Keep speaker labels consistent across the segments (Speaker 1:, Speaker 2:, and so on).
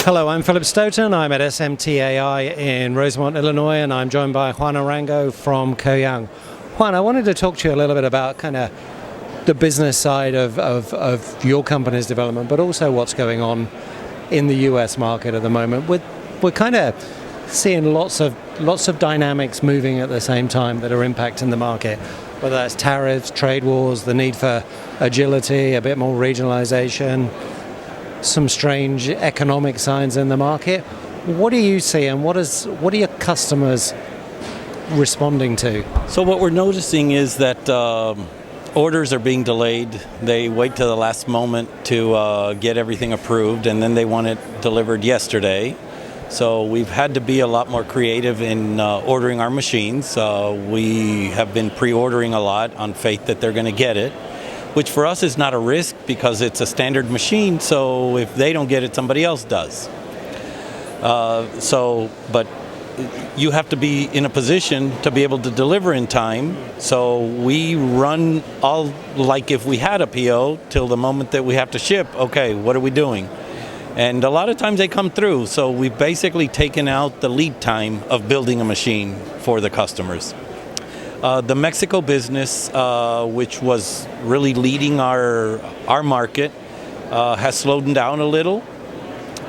Speaker 1: Hello, I'm Philip Stoughton. I'm at SMTAi in Rosemont, Illinois, and I'm joined by Juan Arango from Koh Young. Juan, I wanted to talk to you a little bit about kind of the business side of your company's development, but also what's going on in the US market at the moment. We're kind of seeing lots of dynamics moving at the same time that are impacting the market, whether that's tariffs, trade wars, the need for agility, a bit more regionalization, some strange economic signs in the market. What do you see, and what are your customers responding to?
Speaker 2: So what we're noticing is that orders are being delayed. They wait to the last moment to get everything approved, and then they want it delivered yesterday. So we've had to be a lot more creative in ordering our machines. We have been pre-ordering a lot on faith that they're going to get it, which for us is not a risk because it's a standard machine, so if they don't get it, somebody else does. But you have to be in a position to be able to deliver in time, so we run all like if we had a PO till the moment that we have to ship. Okay, what are we doing? And a lot of times they come through, so we've basically taken out the lead time of building a machine for the customers. The Mexico business, which was really leading our market, has slowed down a little.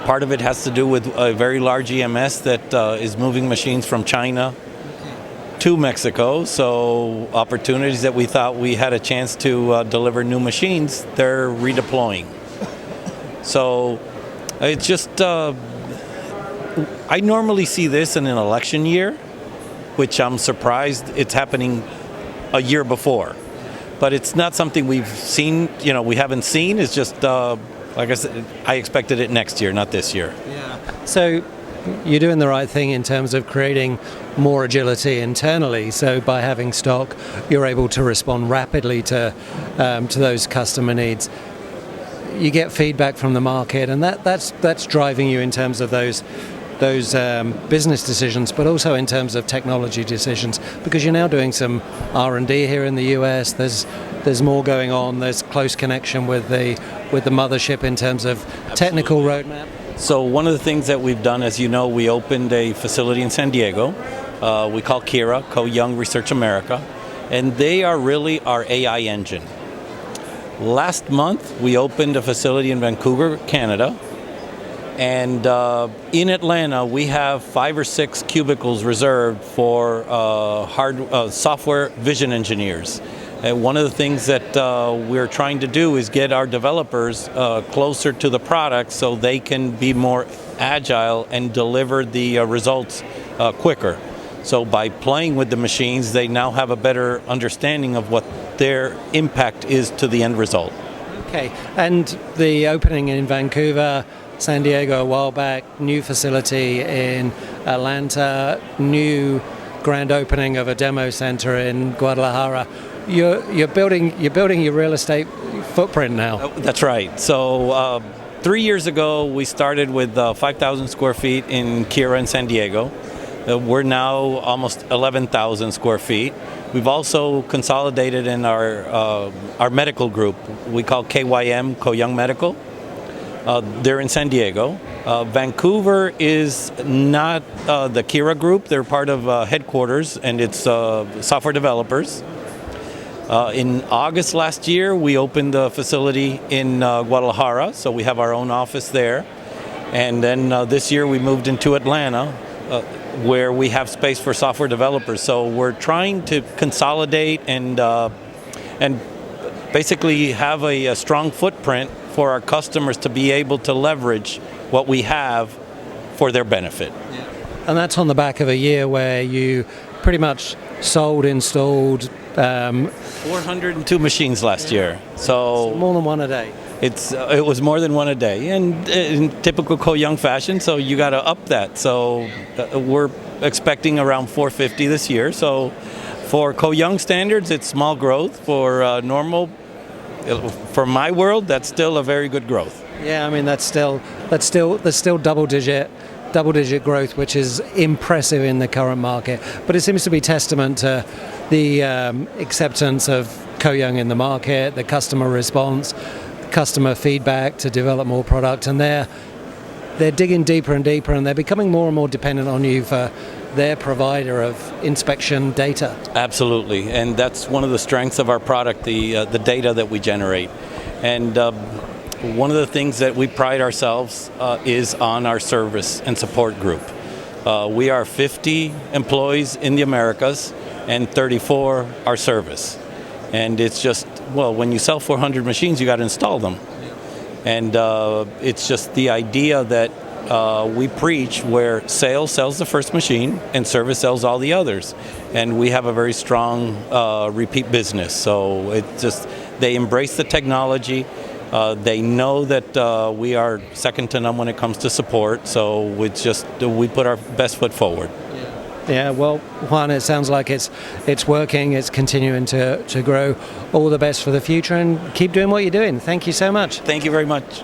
Speaker 2: Part of it has to do with a very large EMS that is moving machines from China to Mexico. So opportunities that we thought we had a chance to deliver new machines, they're redeploying. So it's just, I normally see this in an election year, which I'm surprised it's happening a year before. But it's not something we've seen, we haven't seen. It's just, like I said, I expected it next year, not this year.
Speaker 1: Yeah. So you're doing the right thing in terms of creating more agility internally. So by having stock, you're able to respond rapidly to those customer needs. You get feedback from the market, and that's driving you in terms of those business decisions, but also in terms of technology decisions, because you're now doing some R&D here in the US. There's more going on. There's close connection with the mothership in terms of technical roadmap.
Speaker 2: So one of the things that we've done, as you know, we opened a facility in San Diego. We call KIRA, Koh Young Research America, and they are really our AI engine. Last month, we opened a facility in Vancouver, Canada. And in Atlanta, we have 5 or 6 cubicles reserved for software vision engineers. And one of the things that we're trying to do is get our developers closer to the product so they can be more agile and deliver the results quicker. So by playing with the machines, they now have a better understanding of what their impact is to the end result.
Speaker 1: Okay, and the opening in Vancouver, San Diego a while back, new facility in Atlanta, new grand opening of a demo center in Guadalajara. You're building your real estate footprint now.
Speaker 2: That's right. So 3 years ago, we started with 5,000 square feet in KIRA in San Diego. We're now almost 11,000 square feet. We've also consolidated in our medical group. We call KYM, Koh Young Medical. They're in San Diego. Vancouver is not the KIRA group. They're part of headquarters, and it's software developers. In August last year, we opened a facility in Guadalajara, so we have our own office there. And then this year we moved into Atlanta, where we have space for software developers. So we're trying to consolidate and basically have a strong footprint for our customers to be able to leverage what we have for their benefit.
Speaker 1: Yeah. And that's on the back of a year where you pretty much installed
Speaker 2: 402 machines last year. So
Speaker 1: more than one a day.
Speaker 2: It was more than one a day, and in typical Koh Young fashion, so you got to up that. So we're expecting around 450 this year. So for Koh Young standards, it's small growth. For normal, for my world, that's still a very good growth.
Speaker 1: Yeah, I mean that's still double digit growth, which is impressive in the current market. But it seems to be testament to the acceptance of Koh Young in the market, the customer response, customer feedback to develop more product, and they're digging deeper and deeper, and they're becoming more and more dependent on you for their provider of inspection data.
Speaker 2: Absolutely, and that's one of the strengths of our product, the data that we generate. And one of the things that we pride ourselves is on our service and support group. We are 50 employees in the Americas and 34 are service. And it's just, well, when you sell 400 machines, you got to install them. And it's just the idea that we preach, where sales sells the first machine and service sells all the others. And we have a very strong repeat business. So it just, they embrace the technology. They know that we are second to none when it comes to support. So it's just, we put our best foot forward.
Speaker 1: Yeah, well, Juan, it sounds like it's working, it's continuing to grow. All the best for the future, and keep doing what you're doing. Thank you so much.
Speaker 2: Thank you very much.